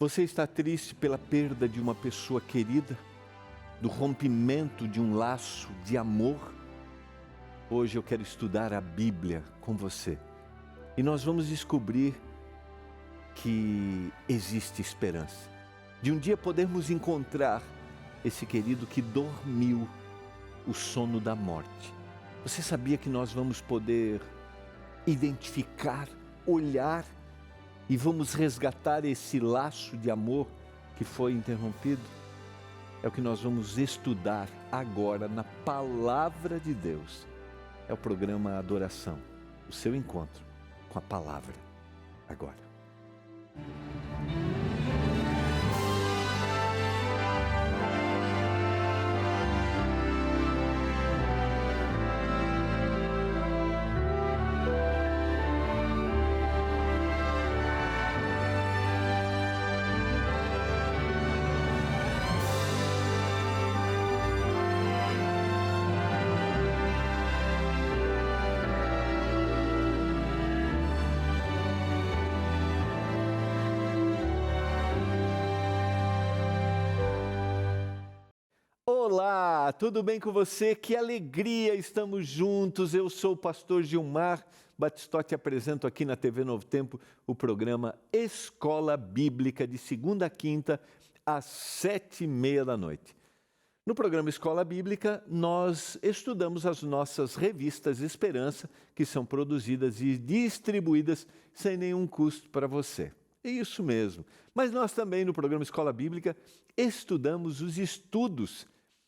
Você está triste pela perda de uma pessoa querida, do rompimento de um laço de amor? Hoje eu quero estudar a Bíblia com você e nós vamos descobrir que existe esperança de um dia podermos encontrar esse querido que dormiu o sono da morte. Você sabia que nós vamos poder identificar, olhar e vamos resgatar esse laço de amor que foi interrompido? É o que nós vamos estudar agora na Palavra de Deus. É o programa Adoração, o seu encontro com a Palavra, agora. Olá, tudo bem com você? Que alegria, estamos juntos. Eu sou o pastor Gilmar Batistotti, apresento aqui na TV Novo Tempo o programa Escola Bíblica de segunda a quinta às 7h30 da noite. No programa Escola Bíblica, nós estudamos as nossas revistas Esperança, que são produzidas e distribuídas sem nenhum custo para você. É isso mesmo. Mas nós também, no programa Escola Bíblica, estudamos os estudos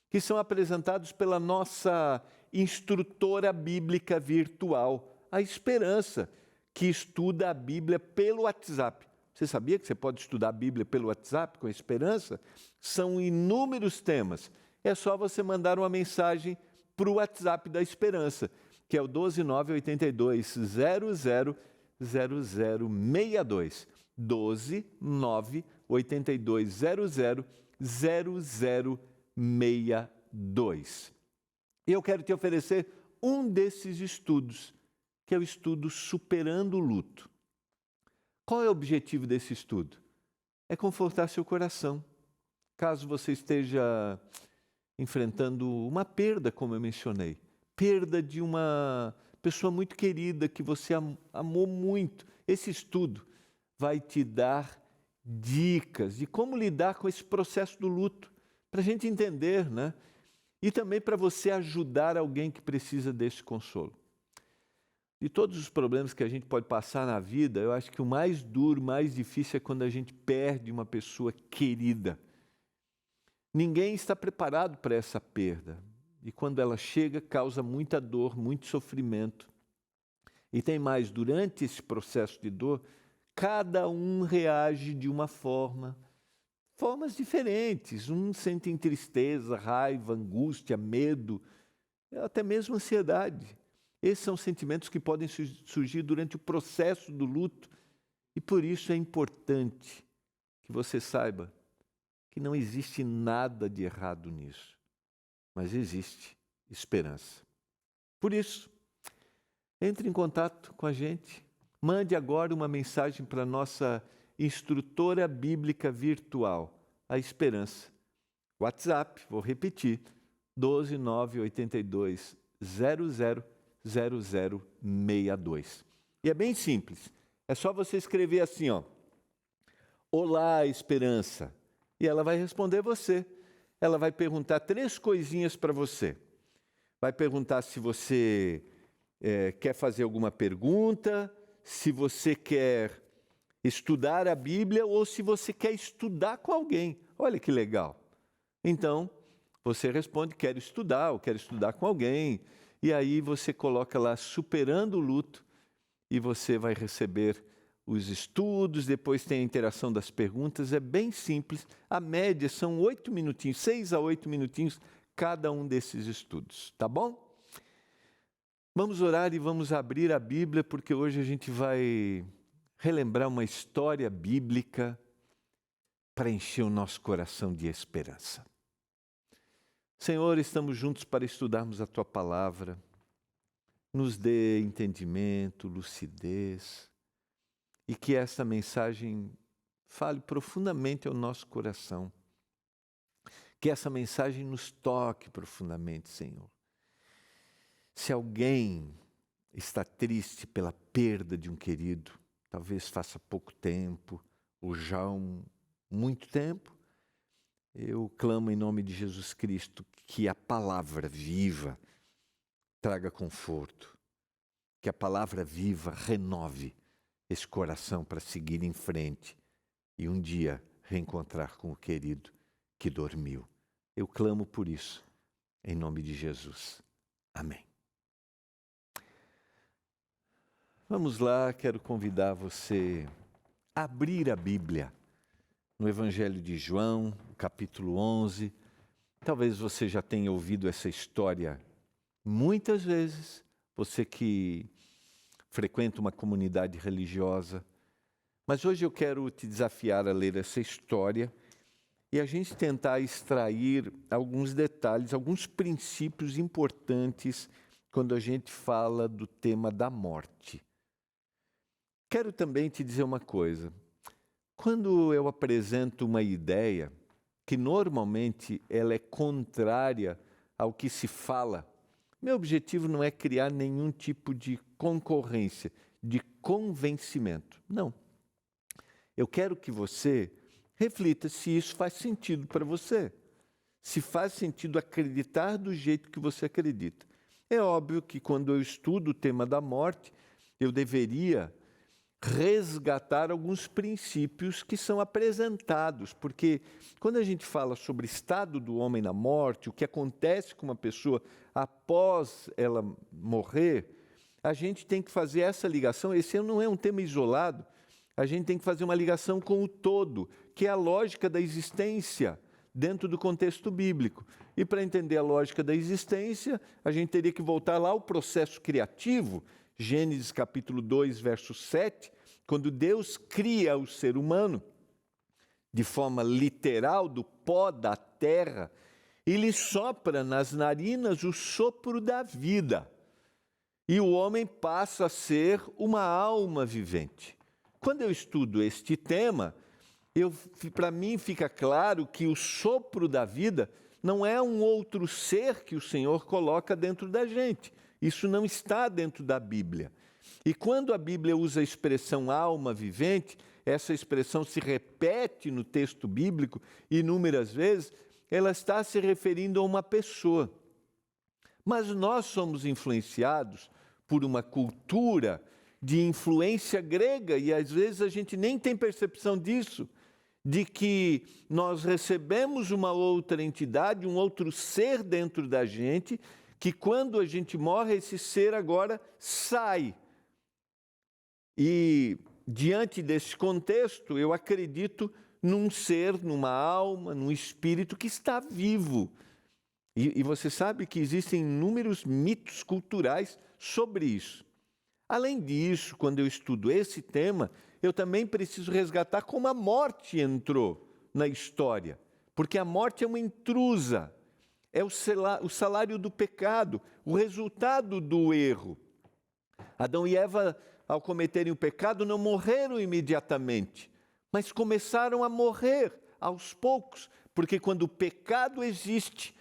que são apresentados pela nossa instrutora bíblica virtual, a Esperança, que estuda a Bíblia pelo WhatsApp. Você sabia que você pode estudar a Bíblia pelo WhatsApp com a Esperança? São inúmeros temas. É só você mandar uma mensagem para o WhatsApp da Esperança, que é o 12982000062. 12982000062. E eu quero te oferecer um desses estudos, que é o estudo Superando o Luto. Qual é o objetivo desse estudo? É confortar seu coração. Caso você esteja enfrentando uma perda, como eu mencionei, perda de uma pessoa muito querida que você amou muito, esse estudo vai te dar dicas de como lidar com esse processo do luto, para a gente entender, né? E também para você ajudar alguém que precisa desse consolo. De todos os problemas que a gente pode passar na vida, eu acho que o mais duro, mais difícil é quando a gente perde uma pessoa querida. Ninguém está preparado para essa perda. E quando ela chega, causa muita dor, muito sofrimento. E tem mais, durante esse processo de dor, cada um reage de uma formas diferentes. Um sente tristeza, raiva, angústia, medo, até mesmo ansiedade. Esses são sentimentos que podem surgir durante o processo do luto. E por isso é importante que você saiba que não existe nada de errado nisso, mas existe esperança. Por isso, entre em contato com a gente, mande agora uma mensagem para a nossa instrutora bíblica virtual, a Esperança. WhatsApp, vou repetir, 12982000062. E é bem simples, é só você escrever assim, ó: Olá, Esperança. E ela vai responder você. Ela vai perguntar 3 coisinhas para você. Vai perguntar se você quer fazer alguma pergunta, se você quer estudar a Bíblia ou se você quer estudar com alguém. Olha que legal. Então, você responde: quero estudar ou quero estudar com alguém. E aí você coloca lá Superando o Luto e você vai receber os estudos, depois tem a interação das perguntas. É bem simples. A média são 8 minutinhos, 6 a 8 minutinhos cada um desses estudos, tá bom? Vamos orar e vamos abrir a Bíblia, porque hoje a gente vai relembrar uma história bíblica para encher o nosso coração de esperança. Senhor, estamos juntos para estudarmos a Tua Palavra. Nos dê entendimento, lucidez, e que essa mensagem fale profundamente ao nosso coração. Que essa mensagem nos toque profundamente, Senhor. Se alguém está triste pela perda de um querido, talvez faça pouco tempo, ou já muito tempo, eu clamo em nome de Jesus Cristo que a palavra viva traga conforto, que a palavra viva renove esse coração para seguir em frente e um dia reencontrar com o querido que dormiu. Eu clamo por isso, em nome de Jesus. Amém. Vamos lá, quero convidar você a abrir a Bíblia no Evangelho de João, capítulo 11. Talvez você já tenha ouvido essa história muitas vezes, você que frequenta uma comunidade religiosa. Mas hoje eu quero te desafiar a ler essa história e a gente tentar extrair alguns detalhes, alguns princípios importantes quando a gente fala do tema da morte. Quero também te dizer uma coisa. Quando eu apresento uma ideia que normalmente ela é contrária ao que se fala, meu objetivo não é criar nenhum tipo de concorrência, de convencimento. Não. Eu quero que você reflita se isso faz sentido para você. Se faz sentido acreditar do jeito que você acredita. É óbvio que quando eu estudo o tema da morte, eu deveria resgatar alguns princípios que são apresentados, porque quando a gente fala sobre o estado do homem na morte, o que acontece com uma pessoa após ela morrer, a gente tem que fazer essa ligação. Esse não é um tema isolado, a gente tem que fazer uma ligação com o todo, que é a lógica da existência dentro do contexto bíblico. E para entender a lógica da existência, a gente teria que voltar lá ao processo criativo, Gênesis capítulo 2, verso 7, quando Deus cria o ser humano, de forma literal, do pó da terra, e lhe sopra nas narinas o sopro da vida. E o homem passa a ser uma alma vivente. Quando eu estudo este tema, para mim fica claro que o sopro da vida não é um outro ser que o Senhor coloca dentro da gente. Isso não está dentro da Bíblia. E quando a Bíblia usa a expressão alma vivente, essa expressão se repete no texto bíblico inúmeras vezes, ela está se referindo a uma pessoa. Mas nós somos influenciados por uma cultura de influência grega, e às vezes a gente nem tem percepção disso, de que nós recebemos uma outra entidade, um outro ser dentro da gente, que quando a gente morre, esse ser agora sai. E diante desse contexto, eu acredito num ser, numa alma, num espírito que está vivo. E você sabe que existem inúmeros mitos culturais sobre isso. Além disso, quando eu estudo esse tema, eu também preciso resgatar como a morte entrou na história. Porque a morte é uma intrusa. É o salário do pecado, o resultado do erro. Adão e Eva, ao cometerem o pecado, não morreram imediatamente, mas começaram a morrer aos poucos, porque quando o pecado existe,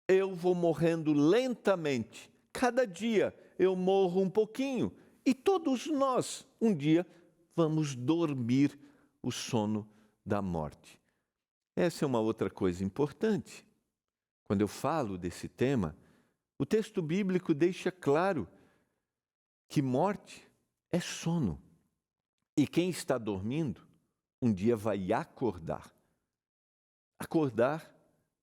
eu vou morrendo lentamente. Cada dia eu morro um pouquinho, e todos nós, um dia, vamos dormir o sono da morte. Essa é uma outra coisa importante. Quando eu falo desse tema, o texto bíblico deixa claro que morte é sono. E quem está dormindo, um dia vai acordar. Acordar,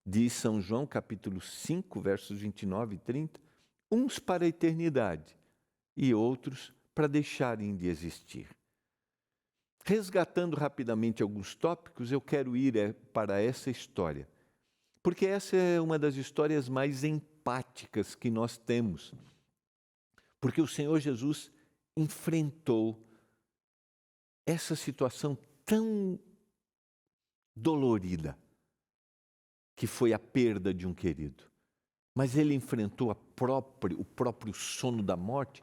diz São João, capítulo 5, versos 29 e 30, uns para a eternidade e outros para deixarem de existir. Resgatando rapidamente alguns tópicos, eu quero ir para essa história. Porque essa é uma das histórias mais empáticas que nós temos. Porque o Senhor Jesus enfrentou essa situação tão dolorida, que foi a perda de um querido. Mas ele enfrentou o próprio sono da morte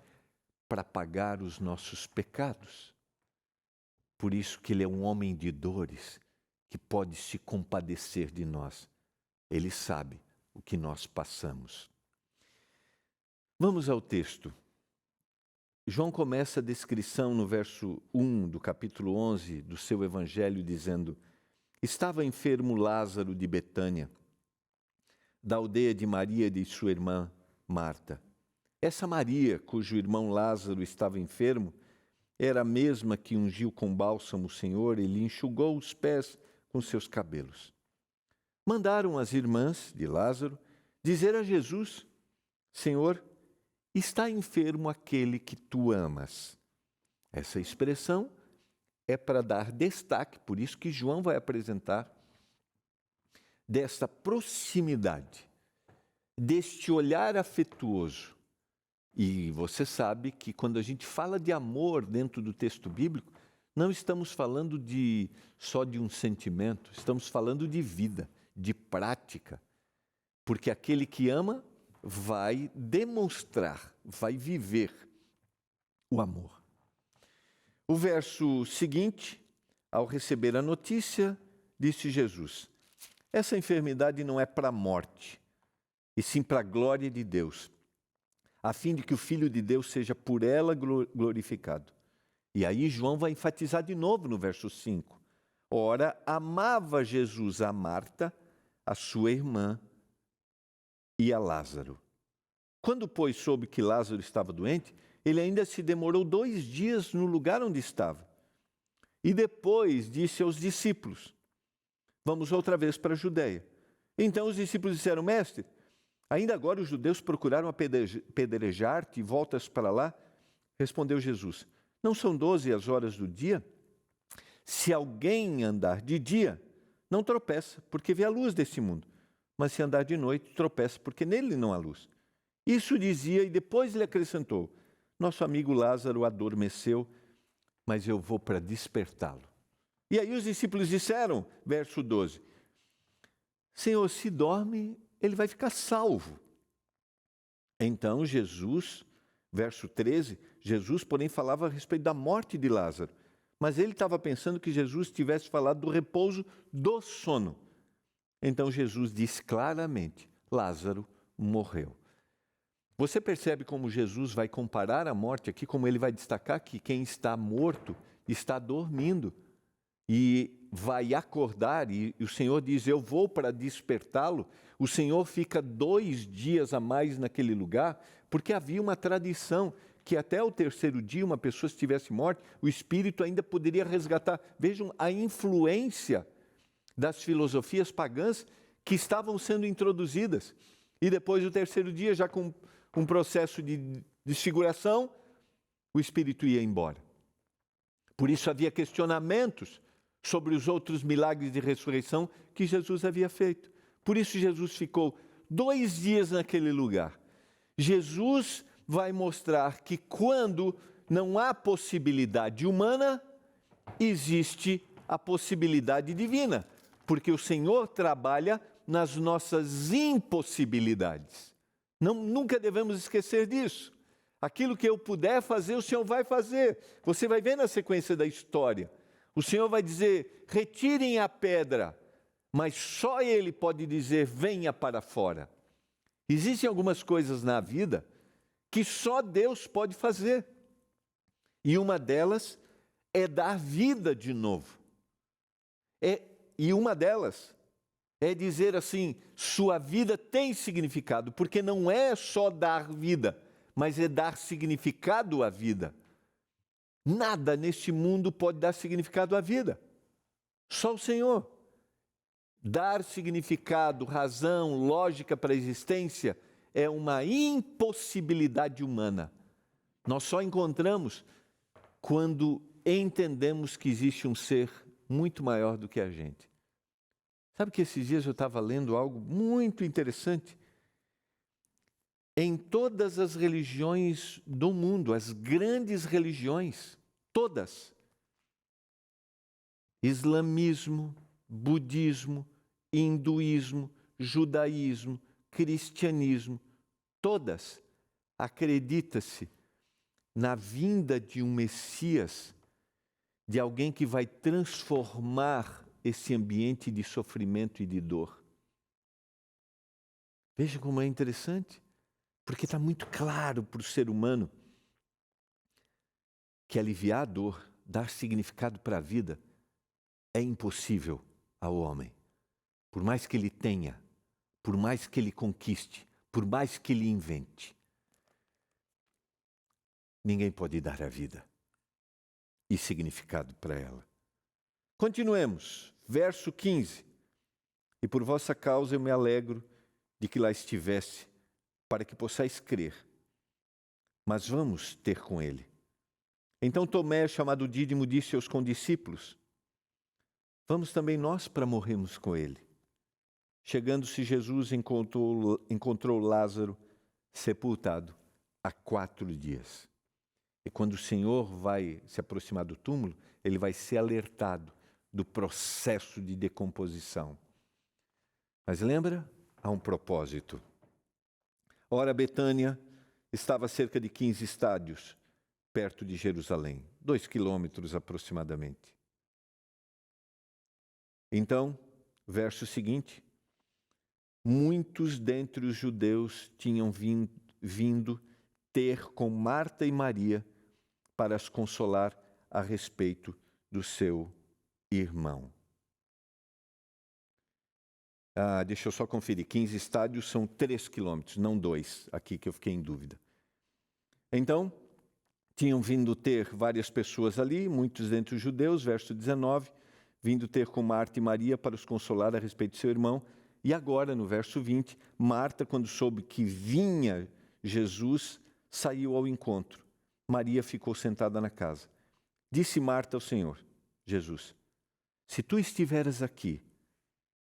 para pagar os nossos pecados. Por isso que ele é um homem de dores, que pode se compadecer de nós. Ele sabe o que nós passamos. Vamos ao texto. João começa a descrição no verso 1 do capítulo 11 do seu evangelho dizendo: estava enfermo Lázaro de Betânia, da aldeia de Maria e de sua irmã Marta. Essa Maria, cujo irmão Lázaro estava enfermo, era a mesma que ungiu com bálsamo o Senhor e lhe enxugou os pés com seus cabelos. Mandaram as irmãs de Lázaro dizer a Jesus: Senhor, está enfermo aquele que tu amas. Essa expressão é para dar destaque, por isso que João vai apresentar dessa proximidade, deste olhar afetuoso. E você sabe que quando a gente fala de amor dentro do texto bíblico, não estamos falando só de um sentimento, estamos falando de vida, de prática. Porque aquele que ama vai demonstrar, vai viver o amor. O verso seguinte, ao receber a notícia, disse Jesus: essa enfermidade não é para a morte, e sim para a glória de Deus, a fim de que o Filho de Deus seja por ela glorificado. E aí João vai enfatizar de novo no verso 5. Ora, amava Jesus a Marta, a sua irmã e a Lázaro. Quando, pois, soube que Lázaro estava doente, ele ainda se demorou 2 dias no lugar onde estava. E depois disse aos discípulos: vamos outra vez para a Judeia. Então os discípulos disseram: mestre, ainda agora os judeus procuraram apedrejar-te e voltas para lá? Respondeu Jesus: não são 12 as horas do dia? Se alguém andar de dia, não tropeça, porque vê a luz deste mundo. Mas se andar de noite, tropeça, porque nele não há luz. Isso dizia, e depois lhe acrescentou: nosso amigo Lázaro adormeceu, mas eu vou para despertá-lo. E aí os discípulos disseram, verso 12: Senhor, se dorme, ele vai ficar salvo. Então Jesus, verso 13, Jesus, porém, falava a respeito da morte de Lázaro. Mas ele estava pensando que Jesus tivesse falado do repouso do sono. Então Jesus disse claramente: Lázaro morreu. Você percebe como Jesus vai comparar a morte aqui, como ele vai destacar que quem está morto está dormindo e vai acordar, e o Senhor diz: eu vou para despertá-lo. O Senhor fica 2 dias a mais naquele lugar, porque havia uma tradição que até o 3º dia, uma pessoa se estivesse morta, o Espírito ainda poderia resgatar. Vejam a influência das filosofias pagãs que estavam sendo introduzidas. E depois do 3º dia, já com um processo de desfiguração, o Espírito ia embora. Por isso havia questionamentos sobre os outros milagres de ressurreição que Jesus havia feito. Por isso Jesus ficou 2 dias naquele lugar. Jesus vai mostrar que quando não há possibilidade humana, existe a possibilidade divina, porque o Senhor trabalha nas nossas impossibilidades. Nunca devemos esquecer disso. Aquilo que eu puder fazer, o Senhor vai fazer. Você vai ver na sequência da história. O Senhor vai dizer: retirem a pedra, mas só Ele pode dizer: venha para fora. Existem algumas coisas na vida que só Deus pode fazer. E uma delas é dar vida de novo. E uma delas é dizer assim: sua vida tem significado, porque não é só dar vida, mas é dar significado à vida. Nada neste mundo pode dar significado à vida. Só o Senhor. Dar significado, razão, lógica para a existência é uma impossibilidade humana. Nós só encontramos quando entendemos que existe um ser muito maior do que a gente. Sabe que esses dias eu estava lendo algo muito interessante? Em todas as religiões do mundo, as grandes religiões, todas, islamismo, budismo, hinduísmo, judaísmo, cristianismo, todas, acredita-se na vinda de um Messias de alguém que vai transformar esse ambiente de sofrimento e de dor. Veja como é interessante, porque está muito claro para o ser humano que aliviar a dor, dar significado para a vida, é impossível ao homem. Por mais que ele tenha, por mais que ele conquiste, por mais que ele invente, ninguém pode dar a vida e significado para ela. Continuemos, verso 15. E por vossa causa eu me alegro de que lá estivesse, para que possais crer. Mas vamos ter com ele. Então Tomé, chamado Dídimo, disse aos condiscípulos: vamos também nós para morrermos com ele. Chegando-se Jesus, encontrou Lázaro sepultado há 4 dias. E quando o Senhor vai se aproximar do túmulo, ele vai ser alertado do processo de decomposição. Mas lembra? Há um propósito. Ora, Betânia estava a cerca de 15 estádios, perto de Jerusalém, 2 quilômetros aproximadamente. Então, verso seguinte, muitos dentre os judeus tinham vindo ter com Marta e Maria para as consolar a respeito do seu irmão. Deixa eu só conferir, 15 estádios são 3 quilômetros, não 2, aqui que eu fiquei em dúvida. Então, tinham vindo ter várias pessoas ali, muitos dentre os judeus, verso 19, vindo ter com Marta e Maria para os consolar a respeito do seu irmão. E agora, no verso 20, Marta, quando soube que vinha Jesus, saiu ao encontro. Maria ficou sentada na casa. Disse Marta ao Senhor, Jesus, se tu estiveras aqui,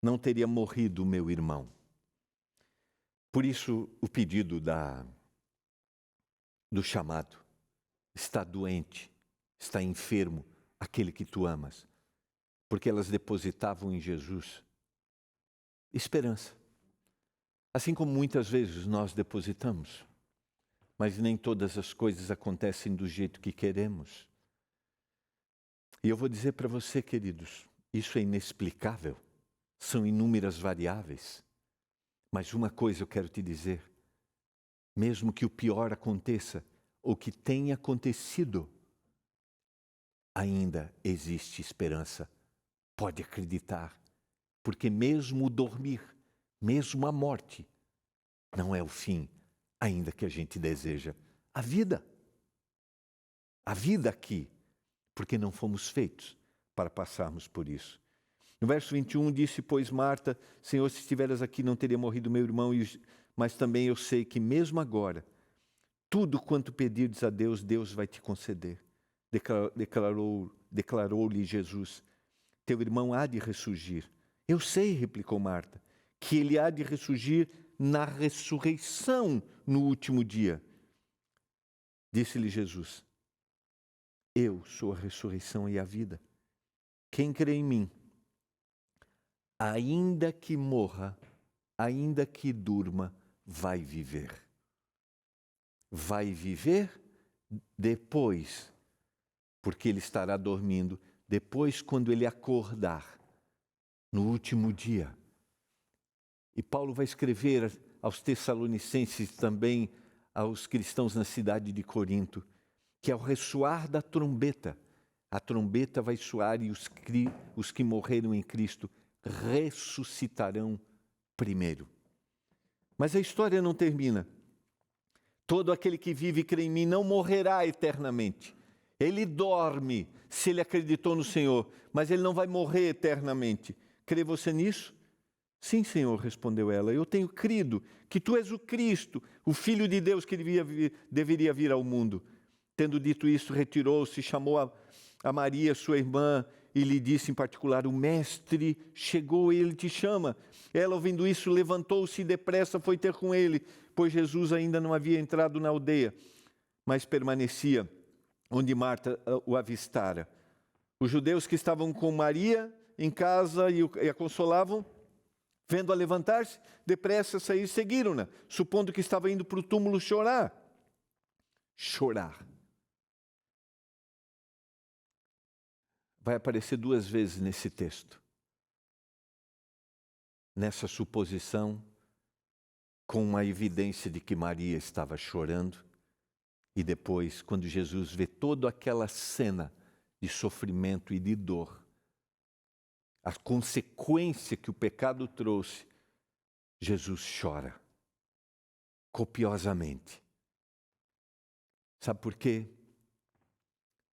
não teria morrido o meu irmão. Por isso, o pedido do chamado. Está doente, está enfermo, aquele que tu amas. Porque elas depositavam em Jesus esperança. Assim como muitas vezes nós depositamos, mas nem todas as coisas acontecem do jeito que queremos. E eu vou dizer para você, queridos, isso é inexplicável. São inúmeras variáveis. Mas uma coisa eu quero te dizer. Mesmo que o pior aconteça, ou que tenha acontecido, ainda existe esperança. Pode acreditar. Porque mesmo o dormir, mesmo a morte, não é o fim, ainda que a gente deseja a vida. A vida aqui, porque não fomos feitos para passarmos por isso. No verso 21 disse, pois Marta, Senhor, se estiveras aqui não teria morrido meu irmão, mas também eu sei que mesmo agora, tudo quanto pedirdes a Deus, Deus vai te conceder. Declarou-lhe Jesus, teu irmão há de ressurgir. Eu sei, replicou Marta, que ele há de ressurgir na ressurreição no último dia. Disse-lhe Jesus, eu sou a ressurreição e a vida. Quem crê em mim, ainda que morra, ainda que durma, vai viver. Vai viver depois, porque ele estará dormindo, depois quando ele acordar, no último dia. E Paulo vai escrever aos Tessalonicenses, também aos cristãos na cidade de Corinto, que ao ressoar da trombeta, a trombeta vai soar e os que morreram em Cristo ressuscitarão primeiro. Mas a história não termina. Todo aquele que vive e crê em mim não morrerá eternamente. Ele dorme se ele acreditou no Senhor, mas ele não vai morrer eternamente. Crê você nisso? Sim, Senhor, respondeu ela. Eu tenho crido que tu és o Cristo, o Filho de Deus que deveria vir ao mundo. Tendo dito isso, retirou-se, chamou a Maria, sua irmã, e lhe disse em particular, o mestre chegou e ele te chama. Ela, ouvindo isso, levantou-se e depressa foi ter com ele, pois Jesus ainda não havia entrado na aldeia, mas permanecia onde Marta o avistara. Os judeus que estavam com Maria em casa e a consolavam, vendo-a levantar-se, depressa sair e seguiram-na, supondo que estava indo para o túmulo chorar. Chorar. vai aparecer 2 vezes nesse texto. Nessa suposição, com a evidência de que Maria estava chorando, e depois, quando Jesus vê toda aquela cena de sofrimento e de dor, a consequência que o pecado trouxe, Jesus chora copiosamente. Sabe por quê?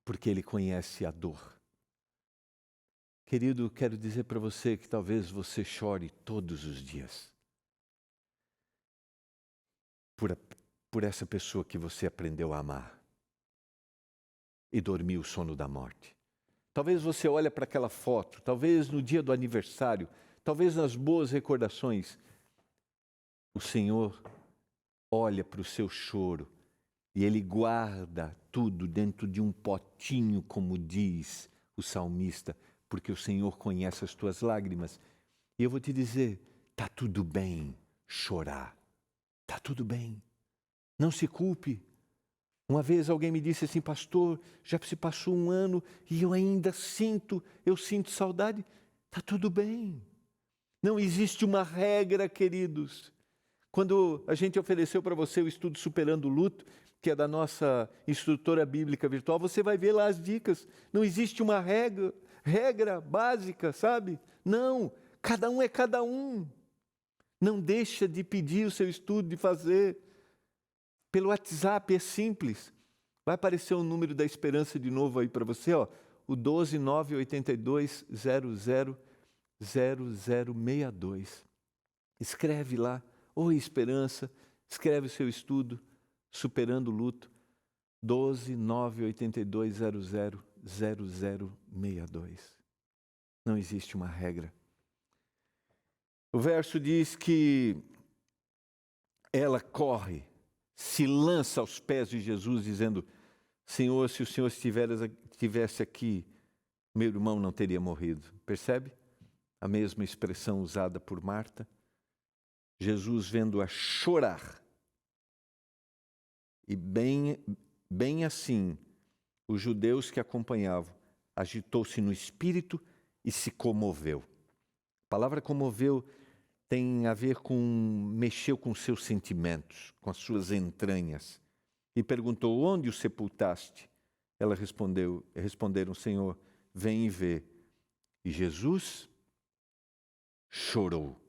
Porque Ele conhece a dor. Querido, quero dizer para você que talvez você chore todos os dias por essa pessoa que você aprendeu a amar e dormiu o sono da morte. Talvez você olhe para aquela foto, talvez no dia do aniversário, talvez nas boas recordações, o Senhor olha para o seu choro e Ele guarda tudo dentro de um potinho, como diz o salmista, porque o Senhor conhece as tuas lágrimas. E eu vou te dizer, está tudo bem chorar, está tudo bem, não se culpe. Uma vez alguém me disse assim: pastor, já se passou 1 ano e eu ainda sinto saudade. Está tudo bem. Não existe uma regra, queridos. Quando a gente ofereceu para você o estudo Superando o Luto, que é da nossa instrutora bíblica virtual, você vai ver lá as dicas. Não existe uma regra básica, sabe? Não, cada um é cada um. Não deixa de pedir o seu estudo, de fazer. Pelo WhatsApp é simples. Vai aparecer o número da esperança de novo aí para você, ó, o 12982000062. Escreve lá, Oi Esperança, escreve o seu estudo, Superando o Luto, 12982000062. Não existe uma regra. O verso diz que ela corre, se lança aos pés de Jesus, dizendo: Senhor, se o Senhor estivesse aqui, meu irmão não teria morrido. Percebe? A mesma expressão usada por Marta. Jesus vendo-a chorar. E bem assim, os judeus que acompanhavam, agitou-se no espírito e se comoveu. A palavra comoveu tem a ver com, mexeu com seus sentimentos, com as suas entranhas. E perguntou: onde o sepultaste? Ela responderam: Senhor, vem e vê. E Jesus chorou,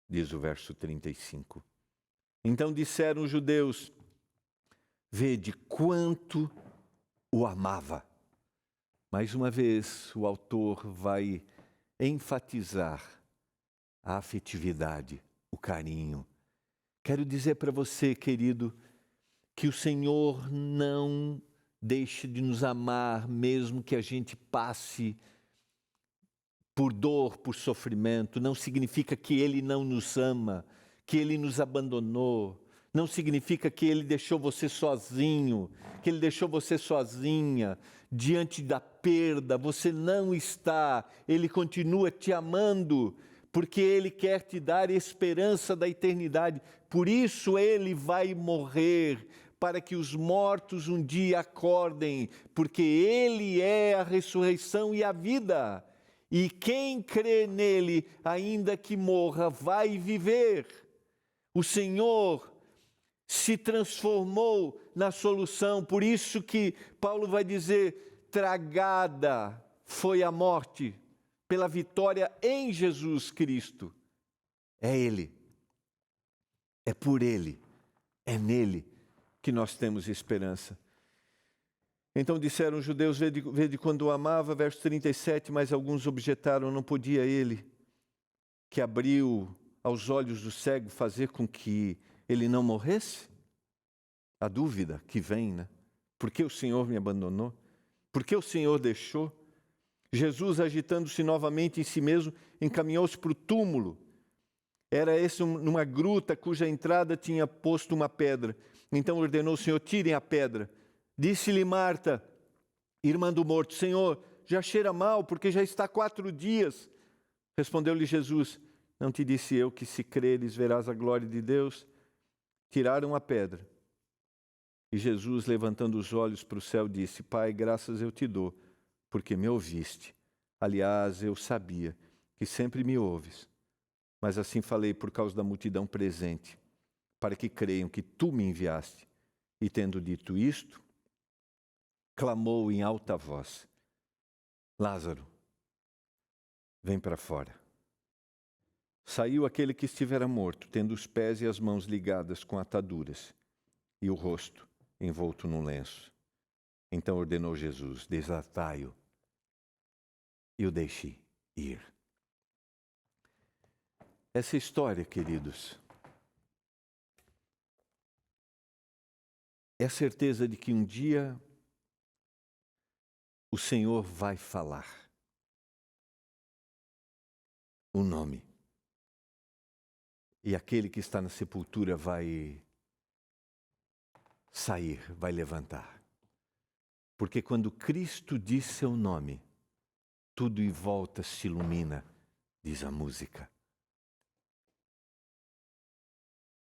diz o verso 35. Então disseram os judeus: vede quanto o amava. Mais uma vez, o autor vai enfatizar a afetividade, o carinho. Quero dizer para você, querido, que o Senhor não deixe de nos amar, mesmo que a gente passe por dor, por sofrimento. Não significa que Ele não nos ama, que Ele nos abandonou. Não significa que Ele deixou você sozinho, que Ele deixou você sozinha diante da perda. Você não está. Ele continua te amando, porque Ele quer te dar esperança da eternidade. Por isso Ele vai morrer, para que os mortos um dia acordem, porque Ele é a ressurreição e a vida. E quem crê nele, ainda que morra, vai viver. O Senhor se transformou na solução, por isso que Paulo vai dizer: tragada foi a morte pela vitória em Jesus Cristo. É Ele, é por Ele, é nele que nós temos esperança. Então disseram os judeus: vede quando o amava, verso 37, mas alguns objetaram: não podia Ele, que abriu aos olhos do cego, fazer com que ele não morresse? A dúvida que vem, né? Por que o Senhor me abandonou? Por que o Senhor deixou? Jesus, agitando-se novamente em si mesmo, encaminhou-se para o túmulo. Era esse numa gruta cuja entrada tinha posto uma pedra. Então ordenou o Senhor: tirem a pedra. Disse-lhe Marta, irmã do morto: Senhor, já cheira mal, porque já está 4 dias. Respondeu-lhe Jesus: não te disse eu que, se creres, verás a glória de Deus? Tiraram a pedra. E Jesus, levantando os olhos para o céu, disse: Pai, graças eu te dou, porque me ouviste. Aliás, eu sabia que sempre me ouves, mas assim falei por causa da multidão presente, para que creiam que tu me enviaste. E tendo dito isto, clamou em alta voz: Lázaro, vem para fora. Saiu aquele que estivera morto, tendo os pés e as mãos ligadas com ataduras, e o rosto envolto num lenço. Então ordenou Jesus: desatai-o e o deixe ir. Essa história, queridos, é a certeza de que um dia o Senhor vai falar o nome. E aquele que está na sepultura vai sair, vai levantar. Porque quando Cristo diz seu nome, tudo em volta se ilumina, diz a música.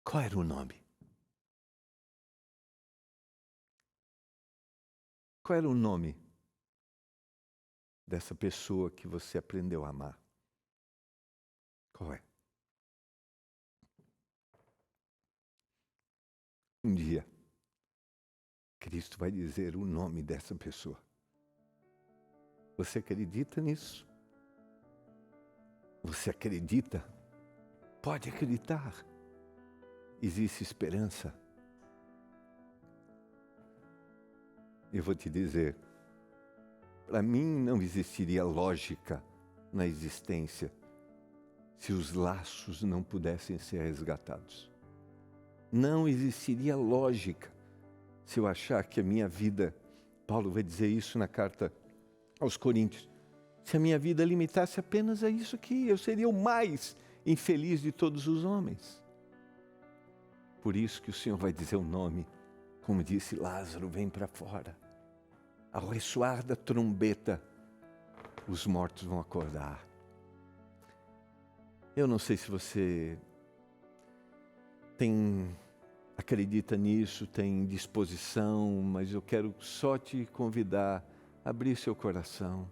Qual era o nome? Qual era o nome dessa pessoa que você aprendeu a amar? Qual é? Um dia, Cristo vai dizer o nome dessa pessoa. Você acredita nisso? Você acredita? Pode acreditar. Existe esperança. Eu vou te dizer, para mim não existiria lógica na existência se os laços não pudessem ser resgatados. Não existiria lógica se eu achar que a minha vida, Paulo vai dizer isso na carta aos Coríntios, se a minha vida limitasse apenas a isso aqui, eu seria o mais infeliz de todos os homens. Por isso que o Senhor vai dizer o nome, como disse Lázaro, vem para fora. Ao ressoar da trombeta, os mortos vão acordar. Eu não sei se você acredita nisso, tem disposição, mas eu quero só te convidar a abrir seu coração.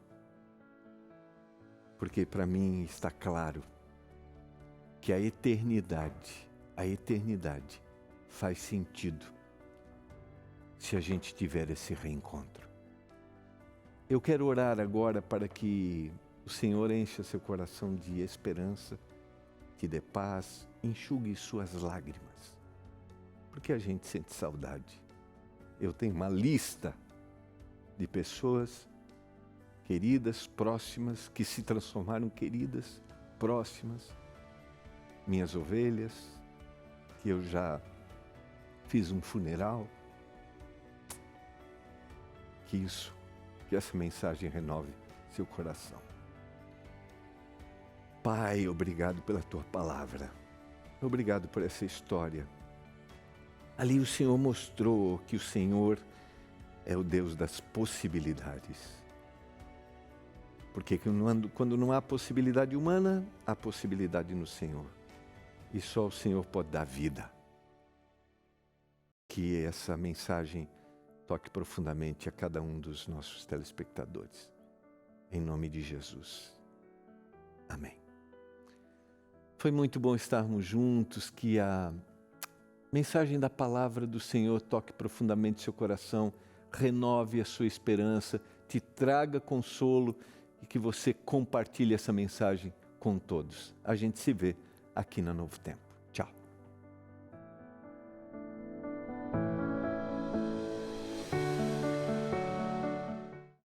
Porque para mim está claro que a eternidade faz sentido se a gente tiver esse reencontro. Eu quero orar agora para que o Senhor encha seu coração de esperança, te dê paz, enxugue suas lágrimas. Porque a gente sente saudade. Eu tenho uma lista de pessoas queridas, próximas, que se transformaram queridas, próximas, minhas ovelhas, que eu já fiz um funeral. Que essa mensagem renove seu coração. Pai, obrigado pela tua palavra. Obrigado por essa história. Ali o Senhor mostrou que o Senhor é o Deus das possibilidades. Porque quando não há possibilidade humana, há possibilidade no Senhor. E só o Senhor pode dar vida. Que essa mensagem toque profundamente a cada um dos nossos telespectadores. Em nome de Jesus. Amém. Foi muito bom estarmos juntos, que a mensagem da palavra do Senhor toque profundamente seu coração, renove a sua esperança, te traga consolo e que você compartilhe essa mensagem com todos. A gente se vê aqui na Novo Tempo. Tchau.